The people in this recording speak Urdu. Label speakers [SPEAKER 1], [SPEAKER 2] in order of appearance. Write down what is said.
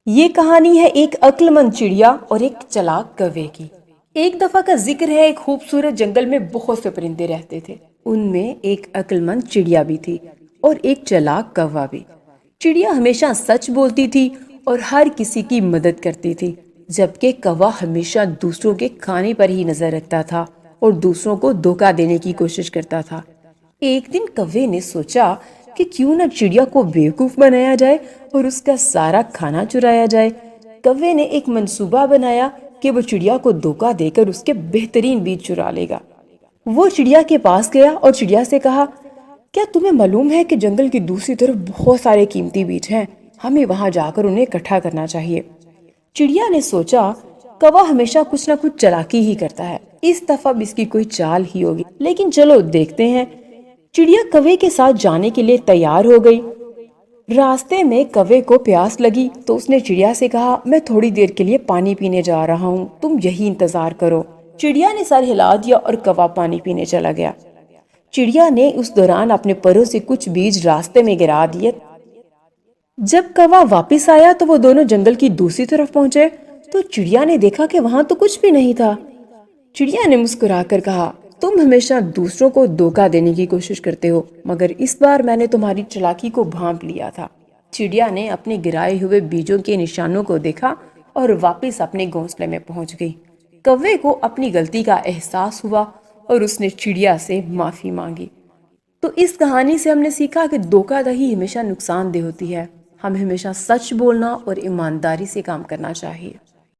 [SPEAKER 1] یہ کہانی ہے ایک عقل مند چڑیا اور ایک چلاک کوے کی۔ ایک دفعہ کا ذکر ہے، ایک خوبصورت جنگل میں بہت سے پرندے رہتے تھے۔ ان میں ایک عقل مند چڑیا بھی تھی اور ایک چلاک کوا بھی۔ چڑیا ہمیشہ سچ بولتی تھی اور ہر کسی کی مدد کرتی تھی، جبکہ کوا ہمیشہ دوسروں کے کھانے پر ہی نظر رکھتا تھا اور دوسروں کو دھوکہ دینے کی کوشش کرتا تھا۔ ایک دن کوے نے سوچا کہ کیوں نہ چڑیا کو بیوقوف بنایا جائے اور اس کا سارا کھانا چرایا جائے۔ کوے نے ایک منصوبہ بنایا کہ وہ چڑیا کو دھوکہ دے کر اس کے بہترین بیج چرا لے گا۔ وہ چڑیا کے پاس گیا اور چڑیا سے کہا، کیا تمہیں معلوم ہے کہ جنگل کی دوسری طرف بہت سارے قیمتی بیج ہیں؟ ہمیں وہاں جا کر انہیں اکٹھا کرنا چاہیے۔ چڑیا نے سوچا، کوا ہمیشہ کچھ نہ کچھ چالاکی ہی کرتا ہے، اس دفعہ بھی اس کی کوئی چال ہی ہوگی، لیکن چلو دیکھتے ہیں۔ چڑیا کوے کے ساتھ جانے کے لیے تیار ہو گئی۔ راستے میں کوے کو پیاس لگی تو اس نے چڑیا سے کہا، میں تھوڑی دیر کے لیے پانی پینے جا رہا ہوں، تم یہی انتظار کرو۔ چڑیا نے سر ہلا دیا اور کوا پانی پینے چلا گیا۔ چڑیا نے اس دوران اپنے پروں سے کچھ بیج راستے میں گرا دیے۔ جب کوا واپس آیا تو وہ دونوں جنگل کی دوسری طرف پہنچے تو چڑیا نے دیکھا کہ وہاں تو کچھ بھی نہیں تھا۔ چڑیا نے مسکرا کر کہا، تم ہمیشہ دوسروں کو دھوکہ دینے کی کوشش کرتے ہو، مگر اس بار میں نے تمہاری چالاکی کو بھانپ لیا تھا۔ چڑیا نے اپنے گرائے ہوئے بیجوں کے نشانوں کو دیکھا اور واپس اپنے گھونسلے میں پہنچ گئی۔ کوے کو اپنی غلطی کا احساس ہوا اور اس نے چڑیا سے معافی مانگی۔ تو اس کہانی سے ہم نے سیکھا کہ دھوکہ دہی ہمیشہ نقصان دہ ہوتی ہے۔ ہمیں ہمیشہ سچ بولنا اور ایمانداری سے کام کرنا چاہیے۔